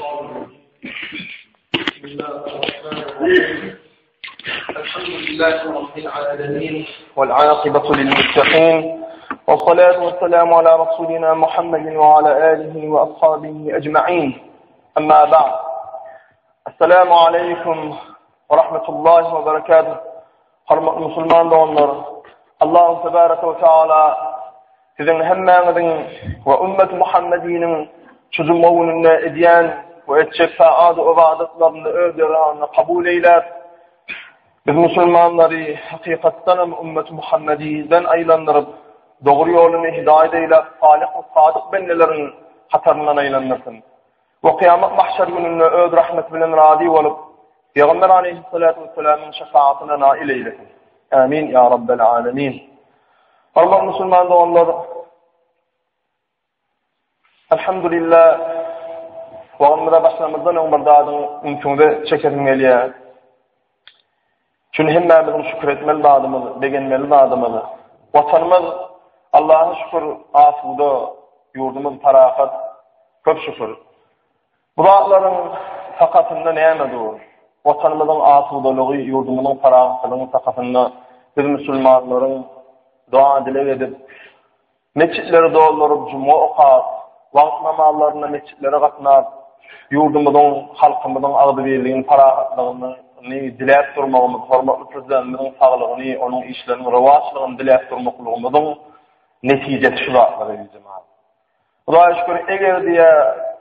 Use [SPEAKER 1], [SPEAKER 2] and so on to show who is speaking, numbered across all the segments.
[SPEAKER 1] بسم الله الرحمن الرحيم الحمد لله رب العالمين والعاقبة للمتقين والصلاة والسلام على رسولنا محمد وعلى آله وأصحابه أجمعين أما بعد السلام عليكم ورحمة الله وبركاته حرمة المسلمان دونlar الله تبارك وتعالى sizin hemmenizin ve ümmet Muhammed'inin çözümlüğüne ediyen ve etçek saad-ı ibadetlerini ödüranını kabul eyler. Biz Müslümanları hakikatten ümmet Muhammed'den aylandırıp doğru yolunu hidayet eyler, salih ve sadık bennelerin hatarından aylandırsın. Ve kıyamet mahşer gününde öd rahmet bilen radi olup Peygamber aleyhissalatu vesselam'ın şefaatine nail eylesin. Amin ya Rabbel alemin. Allah Müslüman doğanlar, elhamdülillah, vağımıza başlamızdan ömürdadın mümkünde çekerilmeliye. Çünkü hemmemizin şükür etmeli dadımızı, beğenmeli dadımızı. Vatanımız, Allah'a şükür, asuda, yurdumuz parakat, çok şükür. Bu dağların fakatında neyemedi o? Vatanımızın asudalığı, yurdumuzun parakatlığının fakatında biz Müslümanların dua dile edip, meçitleri doldurup, cuma okuyup, vaxt namazlarına meçitlere katınıp, yurdumuzun, halkımızın ağdı birliğinin parakatlığını dilep durmağımız, hormatlı prezidentimizin sağlığını, onun işlerinin revaçlığını dilep durmaklığımızın neticesi şu zatları cemaat. Allah'a şükür, eğer diye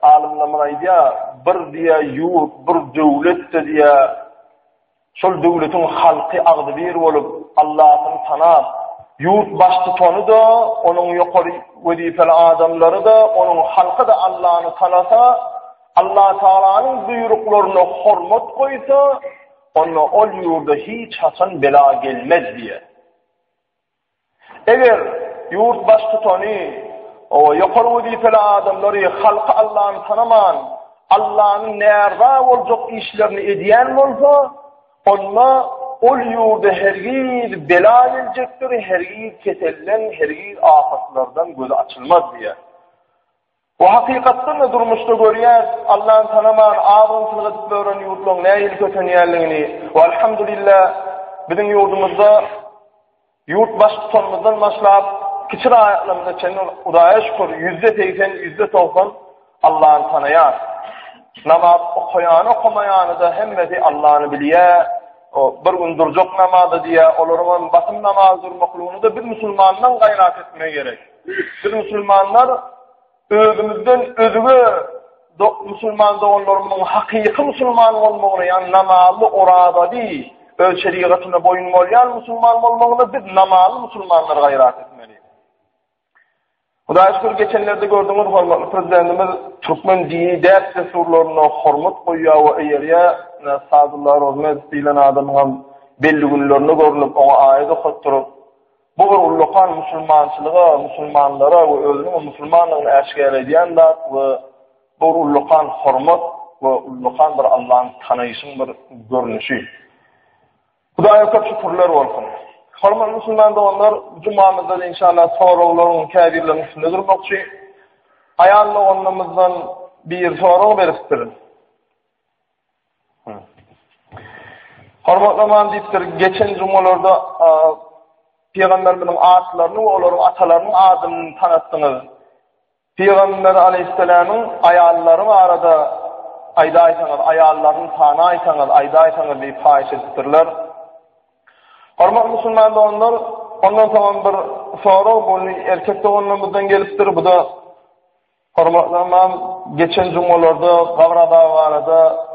[SPEAKER 1] alimlemeler diye, bir diye yurt, bir devlet diye, şol devletin halkı ağdı bir olup, Allah'ın tanap, yurt baş tutanı da, onun yukarı vazifeli adamları da, onun halkı da Allah'ını tanasa, Allah Teala'nın buyruklarına hürmet koysa, ona o yurda hiç hasan bela gelmez diye. Eğer yurt baş tutanı, o yukarı vazifeli adamları, halkı Allah'ını tanıman, Allah'ın nerede olacak işlerini ediyen olsa, ona ol yurda hergir bela gelecektir, hergir keselden, hergir afatlardan gözü açılmaz diye. O hakikatten de durmuşta görüyoruz, Allah'ın tanıman, ağzını tılgıtıp öğren yurtluğun ne il kötü yerliğini. Ve elhamdülillah, bizim yurdumuzda, yurt baş tutanımızdan başlayıp, küçük ayaklarımızda kendini udaya şükür, %80, %90 Allah'ın tanıyan. Namaz okuyan, okumayanı da hemmeti Allah'ını biliyor. O bir gün duracak namazı diye, olurman basım namazı durmaklığını da bir Müslümandan gayret etmeye gerek. Bir Müslümanlar özümüzden özüge Müslüman doğanlarının hakiki Müslüman olmağını, yani namazlı orada değil, öz şeriatına boyun olmayan Müslüman olmağını biz namazlı Müslümanlar gayret etmeliyiz. Hudağa şükür geçenlerde gördüğümüz hormatlı prezidentimiz Türkmen dini ders desurlarına hormat koyuyor ve eğeriye Sadullah Rozmet dilen adamın belli günlerini görülüp ona ayet okutturup bu ullukan Müslümançılığa, Müslümanlara ve özünün Müslümanlığını eşkil ediyen de ve bu ullukan hormat ve ullukan bir Allah'ın tanıyışın bir görünüşü. Hudağa çok şükürler olsun. Hormatlı Müslüman da onlar cumamızda da inşallah soruların kabirlerin üstünde durmak için ayarlı onlarımızdan bir soru veriptir. Hormatlı man deyiptir, geçen cumalarda Peygamberlerin adlarını ve onların atalarının adını tanıttınız. Peygamber aleyhisselamın ayarları var arada ayda aytanız, ayarlarının tanı aytanız, ayda aytanız bir fahişesidirler. Hormatlı Müslüman da onlar, ondan tamam bir soru, bunu erkek de onlarımızdan geliptir. Bu da hormatlı man geçen cumalarda Kavrada varada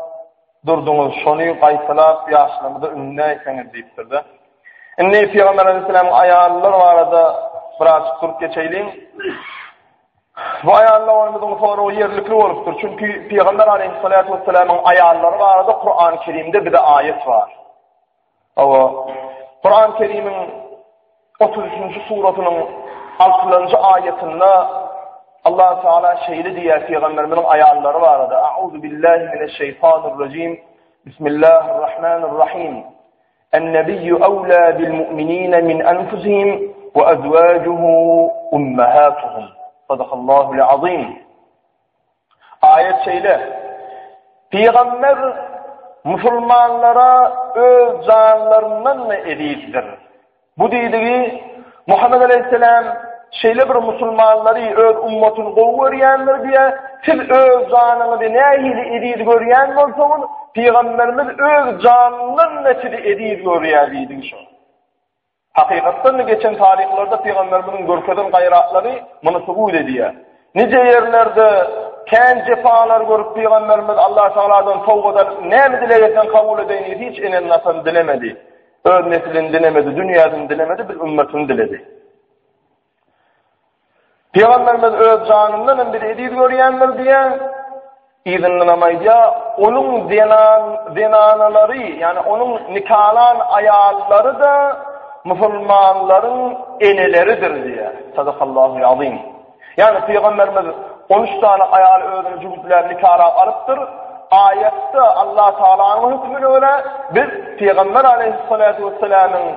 [SPEAKER 1] durdunuz, şonu kaysalap yaşlarımızda ünlü etkeniz deyiptir de. İnne Peygamber Aleyhisselam'ın ayarları varada birazcık durup geçeyleyim. Bu ayarlar onumuzun soru yerlikli oluptur. Çünkü Peygamber Aleyhisselam'ın ayarları varada Kur'an-ı Kerim'de bir de ayet var. Ama Kur'an-ı Kerim'in 33. suratının 6. ayetinde Allah Teala şeyli diye Peygamberlerin ayarları vardı. Euzu billahi mineşşeytanirracim. Bismillahirrahmanirrahim. En-nebiyyü evlâ bil-mu'minîne min enfusihim ve ezvâcuhu ummahâtuhum. Sadakallâhu'l-azîm. Ayet şeyle Peygamber musulmanlara öz canlarından ediydidir. Bu dediği Muhammed Aleyhisselam şeyle bir musulmanları öz ummatını qowuryanlar diye siz öz canını nähili ediydi görýän bolsaňyz Peygamberimiz öz canından netidi ediydi görýärdi şu. Hakykatdan geçen tarihlerde Peygamberimizin görkeden gayratları bunu subut ediyor. Nice yerlerde kän cefalar görüp Peygamberimiz Allah Teala'dan tawbadan näme dileýärsen kabul edýär hiç enen nasan dilemedi. Öz neslini dilemedi, dünýäden dilemedi, bir ümmetini diledi. Peygamberimiz öz canından bir ediydi görýänler diye izinlenemeýdi. Onun zinanaları yani onun nikalan ayallary da musulmanların eneleridir diye. Sadakallahu azim. Yani Peygamberimiz 13 tane ayal özünü cübütler nikara alıptır. Ayette Allah Teala'nın hükmüne göre biz Peygamber Aleyhissalatu vesselam'ın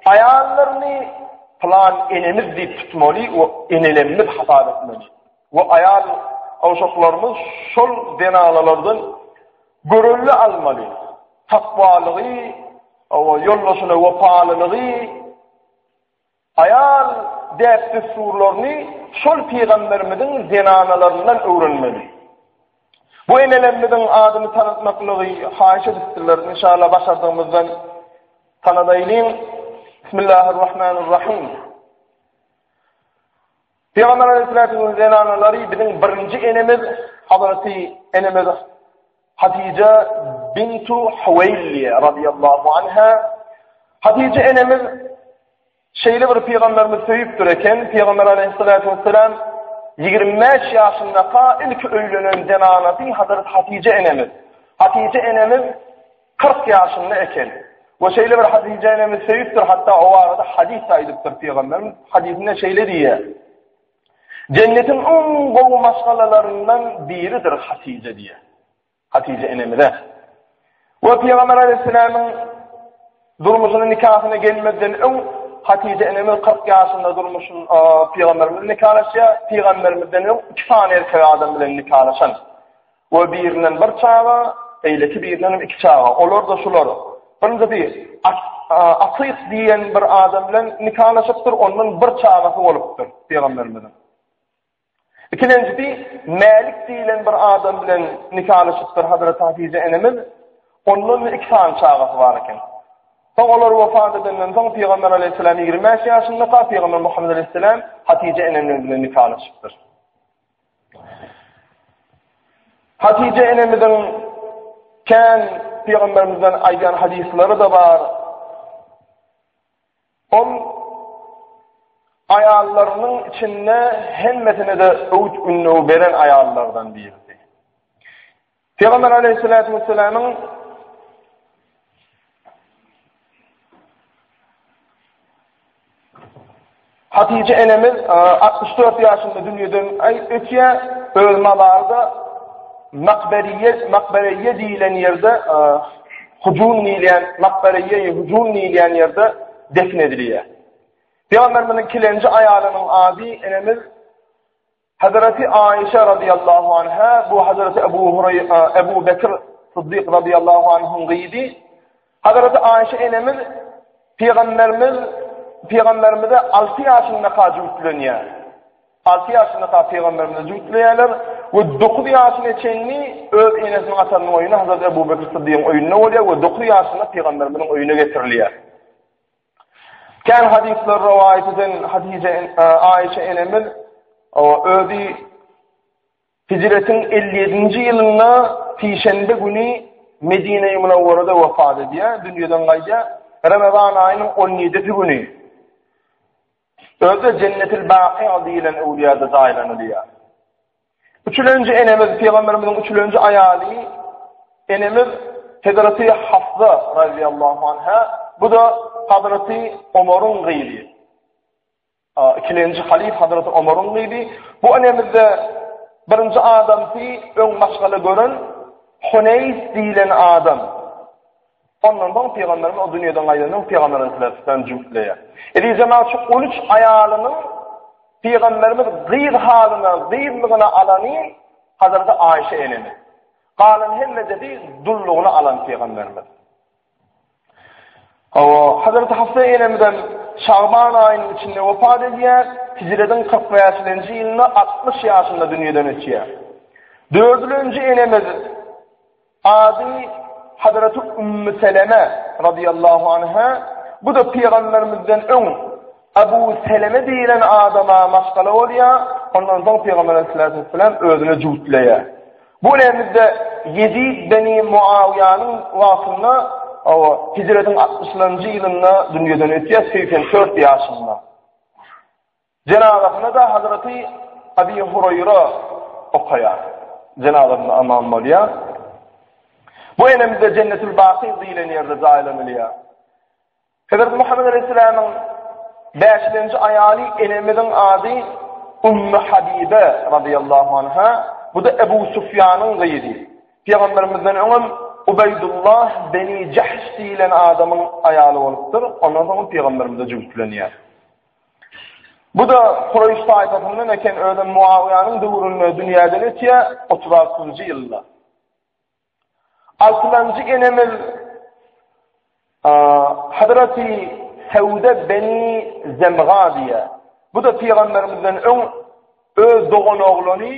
[SPEAKER 1] ayallarını falan enemiz deyip tutmalı, o enelerimiz hasat etmeli. O ayal avşaklarımız şol denalalardan görüllü almalı. Takvalığı, yollaşına vefalılığı, ayal depti surlarını şol Peygamberimizin zenanalarından öğrenmeli. Bu enelerimizin adını tanıtmaklığı haişe distirler. İnşallah başardığımızdan tanıdaylayın. Bismillahirrahmanirrahim. Peygamber Aleyhisselatü'nün zenanaları bizim birinci enemiz Hazreti enemiz Hatice bintu Hüveyliye radıyallahu anha. Hatice enemiz şeyli bir Peygamberimiz söyüptür eken Peygamber Aleyhisselatü vesselam 25 yaşında ilk öylenen zenanası Hazreti Hatice enemiz. Hatice enemiz 40 yaşında eken. Ve şeyli bir Hatice enemiz söyüptür hatta o arada hadis sayılıptır Peygamberimiz. Hadisinde şeyle diye. Cennetin en gowu maşgalalarından biridir Hatice diye. Hatice enemize. Ve Peygamber Aleyhisselam'ın durmuşunun nikahına gelmeden Hatice enemiz 40 yaşında durmuşun Peygamberimizle nikahlaşya, Peygamberimizden 2 tane erkek adam bilen nikahlaşan. Ve birinden bir çağa, eyleki birinden 2 çağa. Olur da şular. Birinci bir Atık diyen bir adam bilen nikahlaşıptır, onun bir çağası oluptur Peygamberimizin. İkinci bir Malik diyen bir adam bilen nikahlaşıptır Hazreti Hatice enemiz, onun 2 tane çağası var iken. Onlar vefat edenden sonra Peygamber Aleyhisselam 25 yaşında Peygamber Muhammed Aleyhisselam Hatice enemizle nikahlaşıptır. Hatice enemizin Peygamberimizden aydan hadisleri de var. Ayallarının içinde hemmetine de öğüt ünlü veren ayallardan birisi. Peygamber Aleyhisselatü Vesselam'ın Hatice enemiz 64 yaşında dünyadan ötüye ölmelerde makberiye deyilen yerde hücum nileyen yerde defnediliyor. Peygamberimizin kilenci ayalının adı enemiz Hazreti Ayşe radıyallahu anha, bu Hazreti Ebu Bekir Sıddık radıyallahu anh'ın gıydi. Hazreti Ayşe enemiz Peygamberimize 6 yaşında cütleniyor. 6 yaşında Peygamberimize cütleniyorlar ve 9 yaşında içenli öz enesinin atanın oyunu Hazreti Ebu Bekir Sıddık'ın oyununa oluyor ve 9 yaşında Peygamberimizin oyuna getiriliyor. Kan hadisler rivayet eden Hatice Ayşe enemiz ödü Hicretin 57. yılında Pişenbe günü Medine-i Münevvere'de vefat ediyor. Dünyadan gayda Ramazan ayının 17. günü. Öde Cennetil Baqi diyilen evliyada daylanılıyor. Üçüncü enemiz Peygamberimizin üçüncü ayali enemiz Hazreti Hafsa radıyallahu anha. Bu da Hazreti Ömer'ün gıybi. İkinci halif Hazreti Ömer'ün gıybi. Bu enemizde birinci adam ki ön maşgalı görün Huneys diyilen adam. Ondan Peygamberimiz o dünyadan ayrılan Peygamberimizden cümleye. Zaman şu 13 ayalının Peygamberimiz gıyr haline, gıyırlığına alanı Hazreti Ayşe enemiz. Qalan hemme dedi dulluğunu alan peygamberimiz. Hazreti Hafsa enemizden Şaban ayının içinde vefat ediyor. Hicretin 45. yılında 60 yaşında dünyadan ötüyor. 4. enemiz adı Hazreti Ümmü Seleme radıyallahu anha. Bu da peygamberimizden Ebu Seleme deyilen adama maşgala oluyor. Ondan sonra Peygamber aleyhisselam özüne cütleye. Bu enemizde Yezid Beni Muaviyanın vasfında Hicretin 60. yılında dünyadan ötüyor, 84 yaşında. Cenazasına da Hazreti Ebi Hureyre okuyor. Cenazasına aman oluyor. Bu enemizde Cennetül Baqi deyilen yerde zaileniliyor. Hazreti Muhammed Aleyhisselam'ın 5. ayali enemizin adı Ümmü Habibe radıyallahu anha. Bu da Ebu Sufyan'ın gayri. Peygamberimizden Ubeydullah Beni Cahş deyilen adamın ayalı oluptur. Ondan sonra Peygamberimize cütleniyor. Bu da Kureyş tayfasından eken öden Muaviyanın dövrünü dünyadan ötüyor 36. yılda. 6. enemiz Hazreti Sevde Beni Zemga diye. Bu da Peygamberimizden öz doğan oğlunu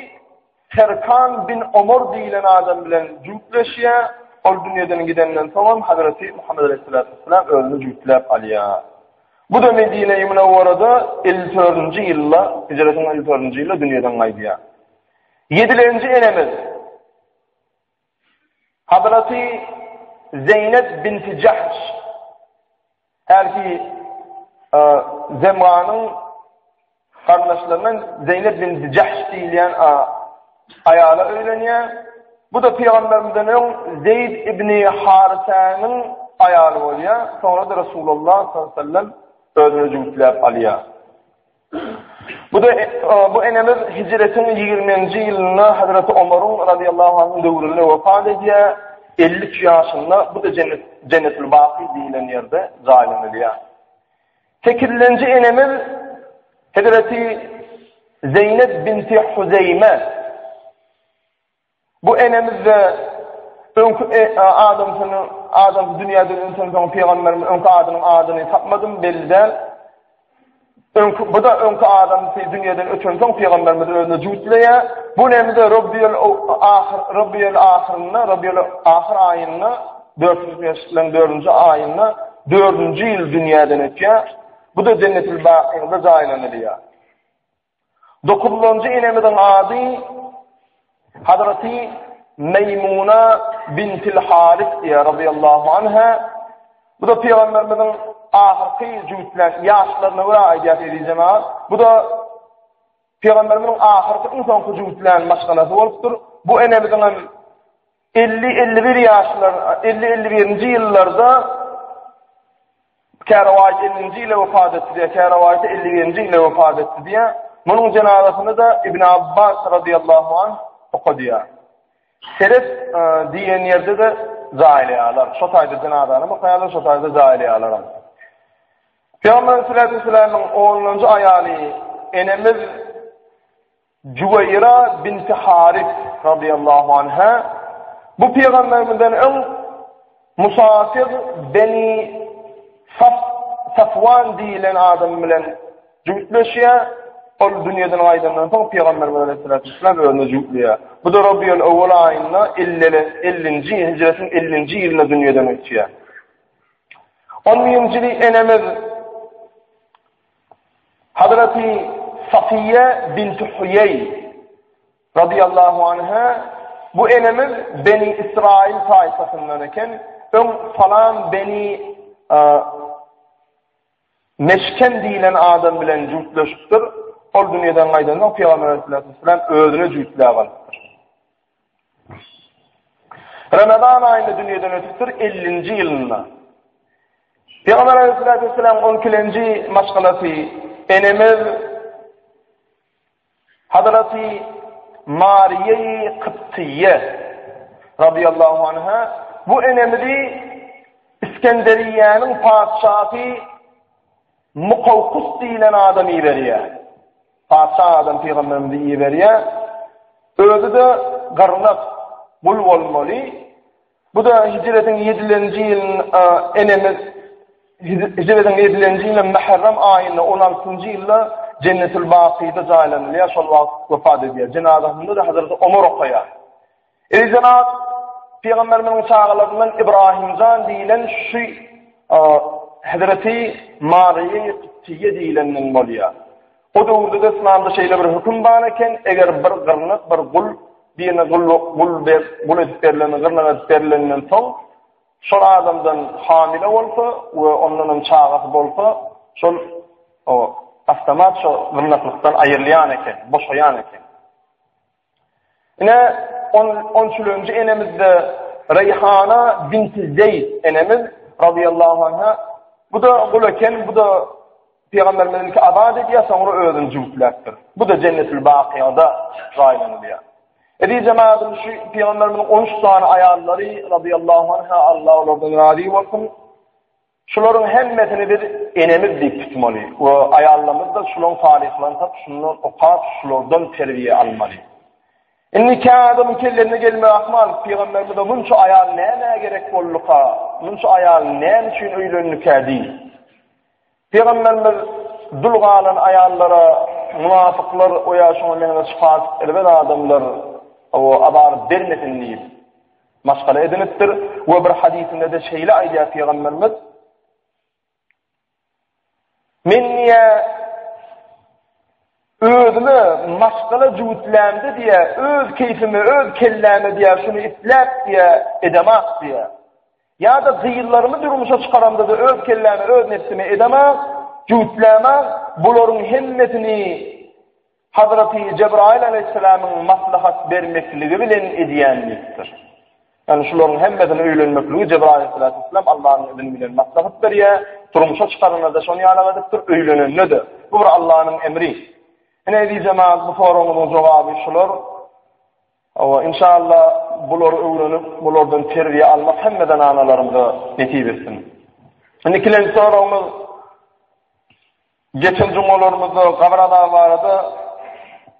[SPEAKER 1] Serkan bin Ömer deyilen adam bilen cütleşiyor. O dünyadan gidenden sonra Hazreti Muhammed Aleyhisselam özünü cütlep alıyor. Bu da Medine-i Münevvere'de 54. yılla, Hicretin 54. yılla dünyadan gaydiyor. 7. enemiz Hazreti Zeynep binti Cahş. Erki Zemra'nın kardeşlerinden Zeynep binti Cahş deyilen ayalı öğreniyor. Bu da Peygamberimizden Zeyd ibn Harisa'nın ayalı oluyor. Sonra da Resulullah sallallahu aleyhi ve sellem özünü cütlep alıyor. Bu enemiz Hicretin 20. yılında Hazreti Ömer'in radıyallahu anh'ın dövründe vefat ediyor. 53 yaşında. Bu da Cennetül Baqi deyilen yerde zalim ediyor. 8. enemiz Hazreti Zeynep binti Huzeyme. Bu enemizde Adam dünyada insan peygamberin önkü adını tapmadım belli. Bu da önkü adam dünyadan ötürü son peygamberimiz önünde cütleye. Bu enemizde Rabbiyel ahir ayında 4. ayında 4. yıl dünyadan ötüyor. Bu da Cennetül Baqi'de zaileniliyor. 9. enemizin adı Hazreti Meymuna bintil Haris diye radıyallahu anha. Bu da Peygamberimizin ahirki cütlen yaşlarına ve aidiyat edeceğim. Bu da Peygamberimizin ahirki insan cütlen maşgalası oluptur. Bu enemizin 50-51 yaşlar, 50-51. yıllarda Kâravayet 50. ile vefat etti diye, Kâravayet 51. ile vefat etti diye. Bunun cenazasını da İbn Abbas radıyallahu anh okuduyor. Seref diyen yerde de zahiliyalar. Şotayda cenazanı bakıyorlar, şotayda zahiliyalar. Peygamber Aleyhisselam'ın 10. ayalı enemiz Cüveyra binti Haris radıyallahu anha. Bu Peygamberimizden Musafir Beni Safvan deyilen adam bilen cütleşiyor. O dünyadan aydınlanan sonra Peygamber Aleyhisselam önüne cütlüyor. Bu da Rabiul Evvel ayında 50. Hicretin 50. yılında dünyadan ötüyor. 10. enemiz Hazreti Safiye binti Huyey radıyallahu anha. Bu enemiz Beni İsrail tayfasından eken falan Beni Meşken deyilen adam bilen cütleşiptir. O dünyadan aydınlanan Peygamber Aleyhisselam özüne cütlüğe kalıptır. Ramazan ayında dünyadan ötüptür 50. yılında. Peygamber Aleyhisselam 12. maşgalası enemiz Hazreti Mariye-i Kıptiye radıyallahu anha. Bu enemizi İskenderiye'nin padişahı Mukavkus deyilen adam iyi veriyor. Padişah adam Peygamberimizi iyi veriyor. Özü de Garnak bul bolmaly. Bu da hicretin 7-nji ýylyň enemiz hicretin 7-nji ýylyň Muharram aýyna 16-njy ýylda Cennetül Baqi'de jaýlanýar, şol wagt wefat edýär. Cenazasynda da Hazreti Ömer okaýar. Cenab Peygamberimiň çağlaryndan İbrahimjan diýilen şu Hazreti Mariýa Qibtiýe diýilenden bolýar. O döwürde İslamda şeýle bir hüküm bar eken, eger bir gyrnyk bir gul birine gul edip berilenden soň şol adamdan hamile bolsa we ondan çağasy bolsa şol avtomat şo gyrnyklıkdan aýyrlaýan eken, boşaýan eken. Ine 13-nji enemizde Reyhana binti Zeyd enemiz radıyallahu anha, bu da gul eken, bu da Peygamberimizinki abad edýär, soňra özüni jüpläpdir. Bu da Cennetül Baqiýada jaýlanýar. Cemaatım şu Peygamberimizin 13 tane ayarları radıyallahu anha, Allah onlardan razı olsun. Şuların hemmetini bir enemiz deyip tutmalı. O ayarlarımız da şuların tarihlerini tap, şunları okap, şulardan terbiye almalı. Nikahda mükellefine gelme ahmal, Peygamberimize bunca ayar ne gerek bolluka, bunca ayar ne için öýlenlikä değil. Peygamberimiz dulgalan ayarlara, münafıklar o yaşama mene sıfat elbet adamlar o abar bermesin diýip maskala edinipdir. We bir hadisinde de şeýle aýdýar Peygamberimiz: "Men niye özüme maskala jüwitlämdi diye, öz keyfimi, öz kellämi diye, şunu isläp diye edemek diye. Ya da zıyıllarımı durmuşa çıkaramda da öz kellämi, öz nefsimi edemek, jüwitlämek, buların himmetini Hazreti Cebrail aleyhisselamın maslahat vermekligi bilen edýänlikdir. Yani şuların hemmetini öýlenmekligi Cebrail aleyhisselam Allah'ın izini bilen maslahat berýär, turmuşa çıkarana da şonu ýaly edipdir, öýlenenler. Bu bir Allah'ın emri. Ene diýjemaat bu soragynyň jogaby şular. İnşallah bular öýrenip, bulardan terbiye almak hemmeden analarymyza netip etsin. Nikilen soragymyz geçen jumalarymyzda Gabrada barada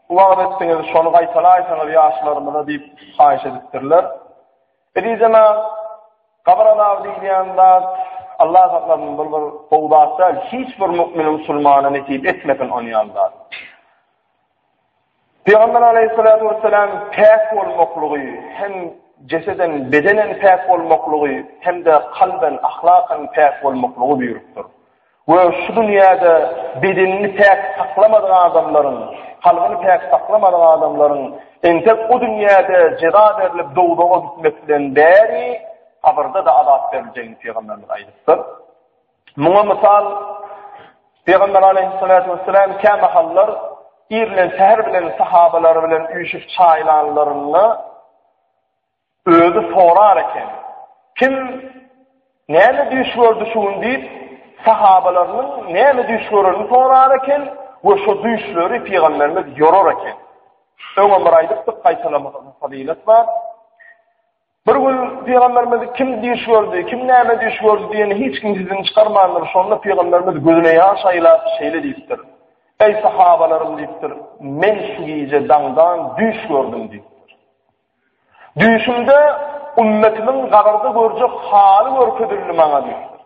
[SPEAKER 1] wagt etdiňiz şonu gaýtalaýsaňyz ýaşlarymyza diýip haýyş edipdirler. Diýjemaat Gabrada diýýände Allah sakladyň bir gowdatda hiç bir mümin musulmana netip etmeken onu ýalda. Peygamber aleyhissalatu vesselam pek bolmaklygy, hem ceseden, bedenen pek bolmaklygy, hem de kalben, ahlakan pek bolmaklygy buyurupdyr. Ve şu dünyada bedenini pek saklamadan adamların, kalbini pek saklamadan adamların, entek o dünyada ceza verilip doğduğu gitmekten beri, kabarda da azap verileceğini Peygamberimiz aýdypdyr. Muňa misal, Peygamber aleyhissalatu vesselam käme hallar, İrlen seher bilen sahabaları bilen üýşüp çaýlanlaryny özü sorar eken. Kim näme düşürdü şuň diýip sahabalarynyň näme düşürdüni sorar eken we şu düşleri Peygamberimiz ýorar eken. Öňe bir aýdypdyk, gaýtalamak fazilet bar. Bir gün Peygamberimiz kim düşürdü, kim näme düşürdü diýeni hiç kim sizin çykarmandyr. Şonda Peygamberimiz gözüne ýaş aýlap şeýle diýipdir: "Ey sahabalarım," diýipdir, "men şu gece dağdan düş gördüm," diýipdir. "Düşümde ümmetimin gabarda görjek haly görkezildi maňa," diýipdir.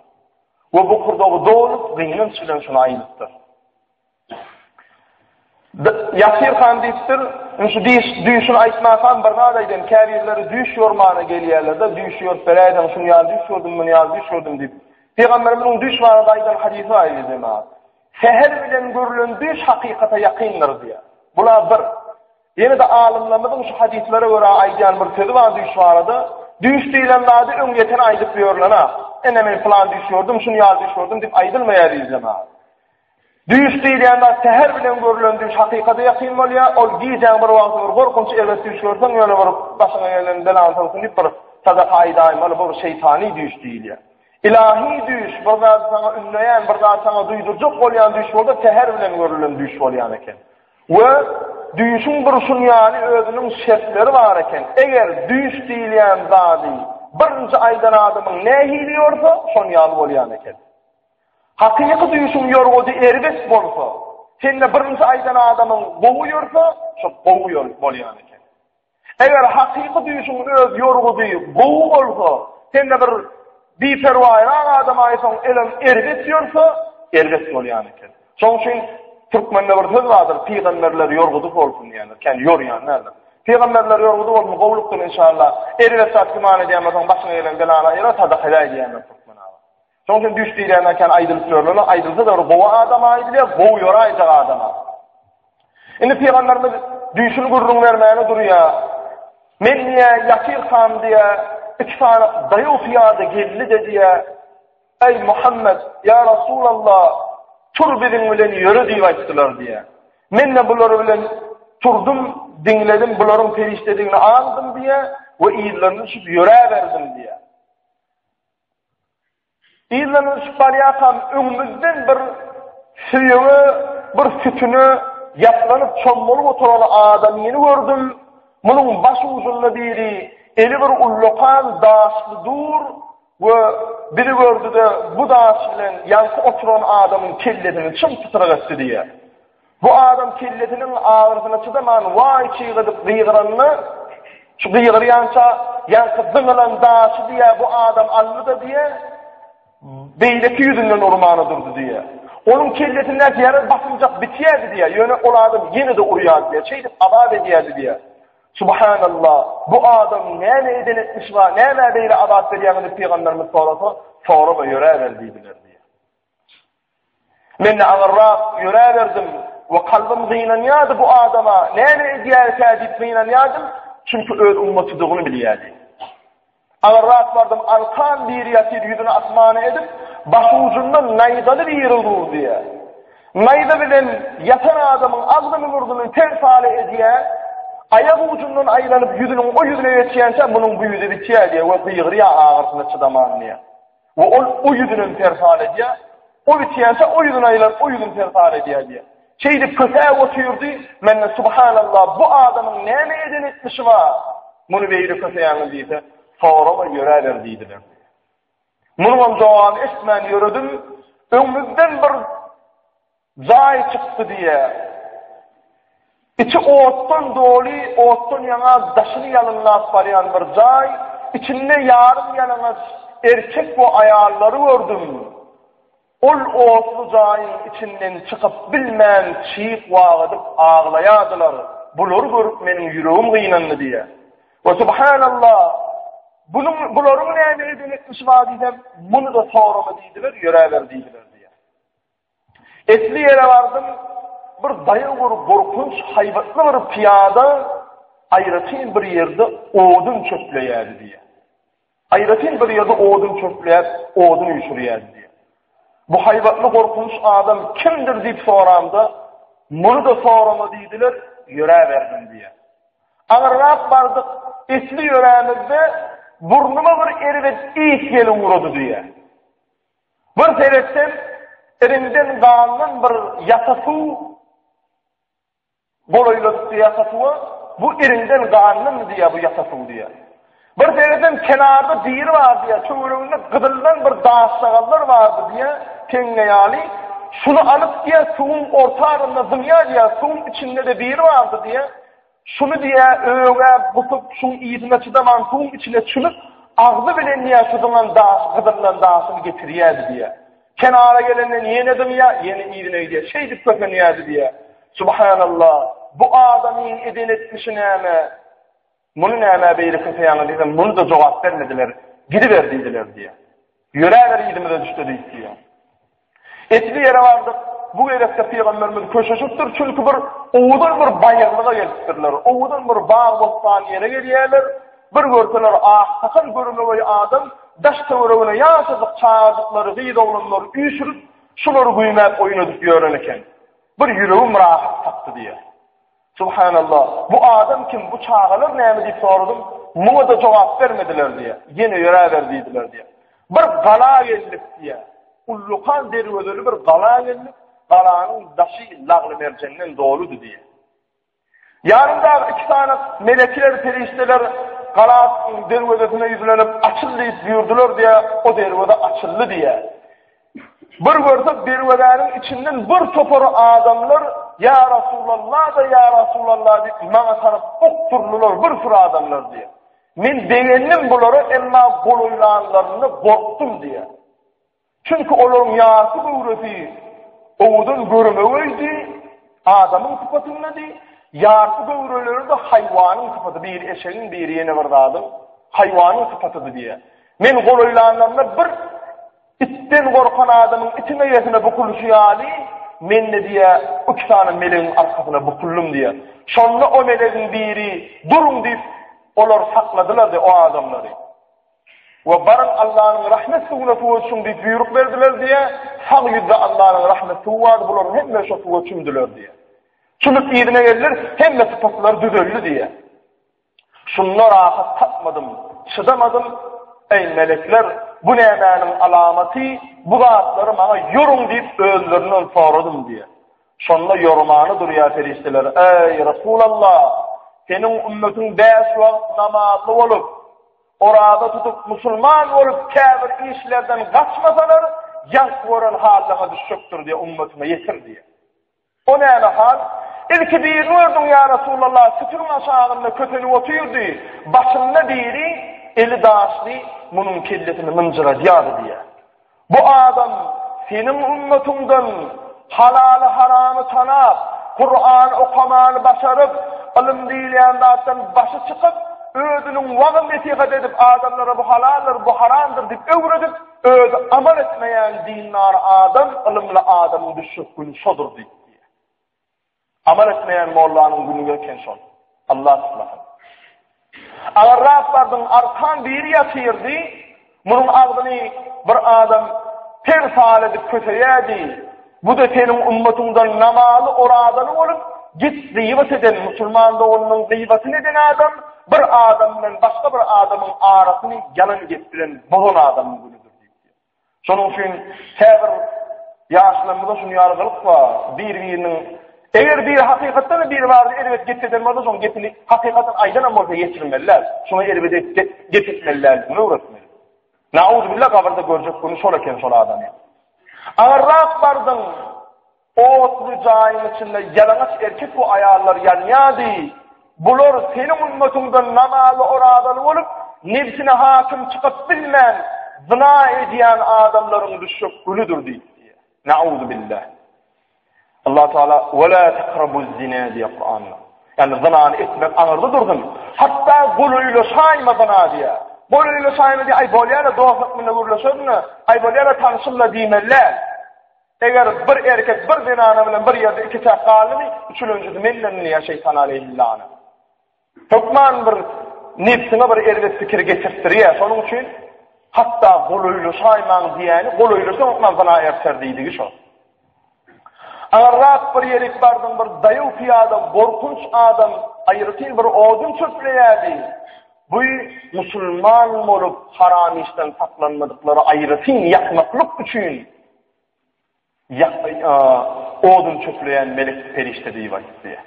[SPEAKER 1] "We bu kurdagy dolup gynyň sülen şunu aýdypdyr." Yasir han diýipdir, "Şu düşüni aýtmasam bir nadaýdan käbirleri düş ýormana gelýärler-de, düş ýor beräýden şunu ýa düş gördüm, bunu ýa düş gördüm" diýip Peygamberimiň düş barada aýdan hadisi aýdyjyma. Seher bilen görülen düş hakikata yakındır diye. Bula bir. Yine de alimlerimizin şu hadislere göre aýdýan bir sözü var düş barada. Düş diýilen zady öňgeten aýdyp ýörlana. Ene men falan düş gördüm, şunu ýa düş gördüm diýip aýdylmaýar diýjema. Düş diýilende seher bilen görülen düş hakikata yakyn bolýar. Ol giýjäň bir wagt bir gorkunç elde düş görseň ýöne bir başyna gelen belan salsyn diýip bir sadaka aýdaýmaly, bu şeytani düş diýilýär. İlahi düş, bir zat sana ünleyen, bir zat sana duydurcuk bolyan düş bolda, teher bilen görülen düş bolyan eken. Ve düşün bir sunyani özünün şertleri var eken. Eğer düş diýilýän zady birinci aýdan adamyň nähiliyorsa, sonyaly bolyan eken. Hakyky düşün ýorgody erbes bolsa, sende birinci aýdan adamyň gowy ýorsa, şo gowy bolyan eken. Eger hakiki düýüşüň öz ýorgudy bu bolsa, sende bir perwaýra adam aýsaň elem erget ýorsa, erget bolýan eken. Şoň üçin Türkmende bir söz vardır, peýgamberler ýorgudy bolsun diýenler, kendi ýorýanlar. Peýgamberler ýorgudy bolsun, gowlukdyr inşallah. Erget satkyman edýänler, başyna gelen belana ýara tadakyla edýänler Türkmenler. Şoň üçin düşdüýärler ken aýdylyp görürler, aýdylsa da bu adam aýdylýar, bu ýoraýjak adama. Indi peýgamberimiz düýşüni gurrun bermäni durýar. Men niye Yakir Han diye iki tane dayı piyade geldi dediye, ey Muhammed ya Resulallah tur bilen bilen yürü diye açtılar diye. Men de bunları bilen turdum, dinledim, bunların periştediğini aldım diye ve iyillerini çıkıp yöre verdim diye. İyillerini çıkıp barıyakam önümüzden bir sıyığı, bir sütünü yaplanıp çommalı oturan adam yeni gördüm. Bunun başı uzunlu biri, eli bir ullokan daşlı dur ve biri gördü de bu daş ile yankı oturan adamın kelletini çım tuturak diye. Bu adam kelletinin ağrısına çıdaman vay çiğgıdıp gıyıranını, şu gıyıgır yankı zıngılan daşı diye bu adam anladı diye, beydeki yüzünden ormanı durdu diye. Onun kelletinden yere basıncak bitiyerdi diye, yöne o adam yine de uyuyordu diye, şeydip abad ediyerdi diye. Subhanallah, bu adam ne eden etmiş var, ne böyle adat veriyordu Peygamberimiz sonra da yöre verdiydiler diye. Men de ağırrak yöre verdim ve kalbim zıynanyadı bu adama, ne ediyer edip zıynanyadım, çünkü öz ummatıdığını biliyordu. Ağırrak vardım, alkan bir yasir yüzünü asmana edip, başı ucundan naydalı bir yırıldı diye. Nayda bilen yatan adamın ağzını vurduğunu ters hale ediye, ayak ucundan ayrılıp yüzünün o yüzüne yetişense bunun bu yüzü bitiyor diye ve kıyırıya ağırsına çıdaman diye. Ve o yüzünün ters hale diye, o bitiyense o yüzüne ayrılıp o yüzün ters hale diye. Şeydi köpeğe oturdu, menne subhanallah bu adamın ne eden etmişi var? Bunu beyri köpeğini deyse, sonra yöre verdiydiler. Bunun cevabı esmen yürüdüm, önümüzden bir zay çıktı diye. İçi ottan dolu, ottan yana daşını yalınlas parayan bir zay, içinde yarım yalınlas erkek bu ayarları gördüm. Ol otlu zayın içinden çıkıp bilmem çiğik vağıdıp ağlayadılar. Bunları görüp benim yüreğim kıynanlı diye. Ve subhanallah, bunların ne emir etmiş var diyeceğim, bunu da sonra deydiler, yöre verdiydiler diye. Etli yere vardım, bir dayı korkunç, hayvatlı bir piyada ayratın bir yerde odun çöpleyerdi diye. Ayratın bir yerde odun çöpleyer, odun üşürüyerdi diye. Bu hayvatlı korkunç adam kimdir deyip soramda, bunu da sorama deydiler, yöre verdim diye. Ağırrak vardık, etli yöremizde burnuma bir erivet iyi gelin vurdu diye. Bir seyrettim, elinden dağının bir yasası, bolaylısı yasası, bu erinden dağının diye bu yasası diye. Bir seyrettim, kenarda bir var diye, çöğüründe gıdıldan bir dağışlağalar vardı diye, tengeyali, şunu alıp diye, suyun ortarında zımya diye, suyun içinde de bir vardı diye, şunu diye öğe butup şunun iyisine çıdaman suyun içine çınıp ağzı bilen niye şu zaman gıdırlan dağısını getiriyedi diye. Kenara gelenle niye nedim ya? Yeni iyisine diye. Şeydik kökeniyedi diye. Subhanallah. Bu adamın edin etmişi neyme? Bunu neyme beyli kökeyanı dedim. Bunu da cevap vermediler. Gidiverdiydiler diye. Yüreğler iyidimize düştü diye. Etli yere vardık. Bu gerekte Peygamberimiz köşeşittir çünkü bir oğudan bir bayırlığa geliştirler. Oğudan bir bağ bostan yere geliyorlar. Bir görseler sakın görünmeyi adam daş tavırına yaşadık çağırdıkları gıydı oğlanları üyüşürüp şunları kuymayıp oyunu düşüyor eken. Bir yüreğim rahat taktı diye. Subhanallah. Bu adam kim? Bu çağılır neymi diye sordum. Buna da cevap vermediler diye. Yine yöre verdiydiler diye. Bir gala geldik diye. Ullukan dervedeli bir gala geldik. Galanın daşı lağlı mercenden doludu diye. Yanında iki tane melekler, perişteler galanın dervedesine yüzlenip açıldı buyurdular diye, o dervede açıldı diye. Bir gördük dervedenin içinden bir topar adamlar ya Resulallah da ya Resulallah deyip bana taraf okturlular bir sürü adamlar diye. Men degendim buları emma goluylanlarını korktum diye. Çünkü olorun yarsı gövresi oğudun görmeveydi, adamın sıfatını değil, yarsı gövreleri de hayvanın sıfatı, bir eşeğin bir yeni vardadım, hayvanın sıfatıdır diye. Men goluylanlarını bir itten korkan adamın itine yetine bukuluşu yani, men ne diye iki tane meleğin arkasına bukullum diye. Sonra o meleğin biri durun deyip olar sakladılar de o adamları. Ve barın Allah'ın rahmet suğuna olsun deyip buyruk verdiler diye, sağ yüzde Allah'ın rahmet suğuadı buların hem de şokuğa çümdüler diye. Çılık iyidine geldiler, hem de sıfatları düzöllü diye. Şunlar rahat tatmadım, çıdamadım, ey melekler, bu nemenin alameti, bu vaatları bana yorum deyip özlerinden soradım diye. Sonra yorumanı duruyor ferişteler. Ey Resulallah, senin ümmetin 5 vakit namazlı olup, orada tutup Müslüman olup kâfir işlerden kaçmasalar, yank varan halına düşüktür diye ümmetime yetir diye. O ne hal? İlki bir gördün ya Resulallah, sütürün aşağında kötünü otuyordu, başında biri, eli daşlı, bunun kellesini mıncıra diyadı diye. Bu adam senin ümmetinden halalı haramı tanap, Kur'an okumanı başarıp, ilim dileyenlerden başı çıkıp, ödünün vagın netikat edip adamlara bu halaldir, bu haramdır deyip öğredip, ödü amal etmeyen dinler adam, ilimli adamın düşük günü şodur deyip diye. Amal etmeyen Molla'nın günü görken şodur. Allah ıslahın. Agar raflardan arkan biri yatırdı, bunun ağzını bir adam tersal edip köteyedi. Bu da senin ümmetinden namalı oradanı olup, git gıybet eden, Müslümanda onun gıybetini eden adam, bir adamdan başka bir adamın arasını yalan getiren bulun adamın günüdür diyor. Şunun için her yaşlarımızda şunu yargılık var, birbirinin, eğer bir hakikatten bir vardı, elbet getirmezse son getirini hakikaten aydan amorta getirmeliler. Şuna elbet getirmeliler, bunu uğraşmeliler. Nauzubillah kabarda görecek bunu şolaken şola adam ya. Ağırrak bardın, otlu cahil içinde yalanaç erkek bu ayarlar yanyadı. Bulur senin ümmetinden namalı oradan olup, nefsine hakim çıkıp bilmen, zina ediyen adamların düşük gülüdür diye. Nauzubillah. Allah Teala وَلَا تَقْرَبُوا الزِّنَا diye Kur'an'la. Yani zinanı etmek anırda durdun. Hatta guluyla sayma zina diye. Guluyla sayma diye, ay bolyana doğsak minne vurlaşırını, ay bolyana tanışımla diyemeller. Eğer bir erkek bir zinana bilen bir yerde iki çakalını, üçüncüsü mellerini ya şeytan aleyhillâna. Hükman bir nefsine bir ervet fikir getirttiriyor. Sonun için hatta guluyla sayman diyeni, guluyla sayman zina erterdiydi şu. Ağırrak bir yerik bardan bir dayı piyada, korkunç adam, ayrıtın bir odun çöpleyerdi. Bu Müslüman olup haram işten saklanmadıkları ayrıtın yakmaklık için odun çöpleyen melek perişte diye vakit diye.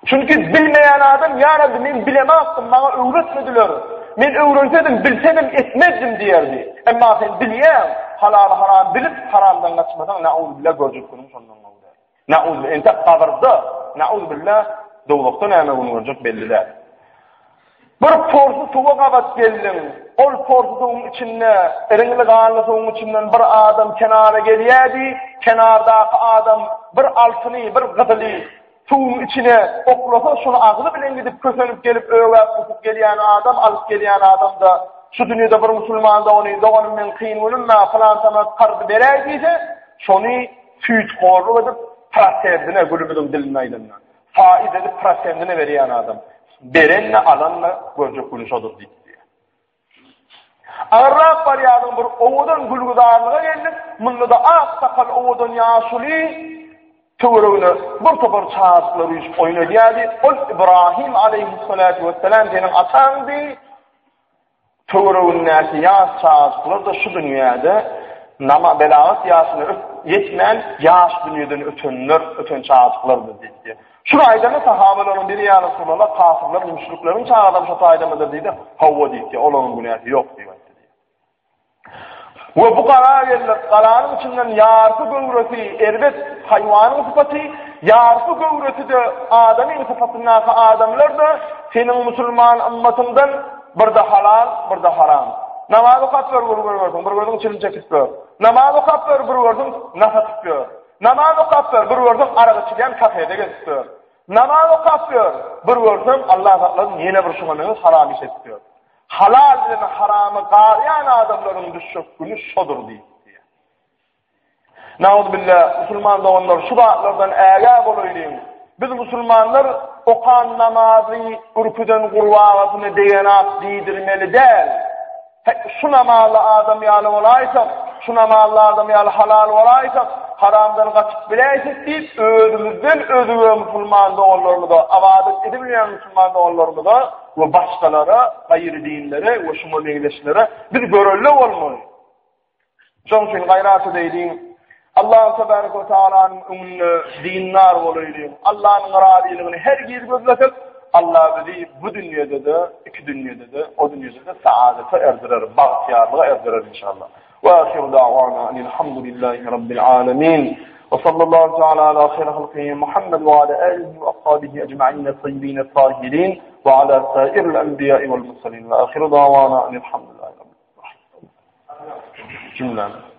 [SPEAKER 1] Çünkü bilmeyen adam, ya Rabbi men bilemezdim, bana öğretmediler. Men öğrenseydim, bilseydim, etmezdim diyerdi. Ama sen biliyen, halal haram bilip haramdan kaçmadan nauzubillah görecek bunun sonundan oldu. Nauzubillah ente kabarda, nauzubillah doğuluktan hemen bunu görecek belli değil. Bir porsu suva kabat geldin. Ol porsu'nun içinde, eringli kanlı suğun içinden bir adam kenara geliyedi. Kenardaki adam bir altını, bir gıdılı suğun içine oklasa şunu ağzı bilen gidip kösönüp gelip öğüp geliyen adam, alıp geliyen adam da şu dünyada bir Müslüman da onu doğanın men kıyın falan sana kardı bereydiyse şunu süt korlu edip praserdine gülümüdün dilin aydınlan. Faiz edip praserdine veriyen adam. Berenle alanla görecek bunu şodur diye. Ağırrak var yadın bir oğudan gülgüdarlığa geldik. Bununla da ağ sakal oğudan yaşuli tüvürüğünü bir topar çağızları yüz oyunu diyadi. Ol İbrahim aleyhissalatu vesselam senin atandı. Tüvürüğün nesi yaz çağızları da şu dünyada nama belagat yaşını yetmeyen yaş dünyadan ötün çağızlarıdır diye. Şunu aydana sahabelerinin biri ya Resulallah kafirler, müşriklerin çağırdım şu aydamadır dedi. Havva deyip diye, olanın günahı yok diye. Ve bu karar gelir, kararın içinden yarısı göngresi, erbet hayvanın sıfatı, yarpı gowretide adamyň sypatyna adamlar da senin musulman ümmetиnden birde halal, birde haram. Namaz okaplar bir gördün çirin çekipler. Namaz okaplar bir gördün nafas tutuyor. Namaz okaplar bir gördün araq içgen kafede gezipler. Namaz okaplar bir gördün Allah Teala'nın yine bir şumanı haram iş ettiyor. Halal bilen haramı gariyan adamların düşük günü şodur diye. Nauzubillah, musulman doğanlar şu dağlardan ägä bolaýyn. Biz musulmanlar okan namazı urpüden gurwagatyny deýenap diýdirmeli däl. Şu namazlı adam ýaly bolaýsa, şu namazlı adam ýaly halal bolaýsa, haramdan gaçyp bileýsek diýip özümizden özüge musulman doğanlarymyza awadyk edibilýän musulman doğanlarymyza we başgalara, gaýry dinlere we şuňa meňleşlere biz görelli bolmaly. Şoň üçin gaýrat edeýin. Allah tebaraka ve Taala'nın dinler bolaydı. Allah'ın razılığını her yer gözletek. Allah bizi bu dünyada da, iki dünyada da, o dünyada da saadete erdirer, bahtiyarlığa erdirer inşallah. Ve ahiru da'vana elhamdülillahi rabbil alamin. Ve sallallahu teala ala khayri halqihi Muhammed ve ala alihi ve ashabihi ecma'in tayyibin tahirin ve ala sairil enbiya'i vel mursalin. Ve ahiru da'vana elhamdülillahi rabbil alamin. Cümle.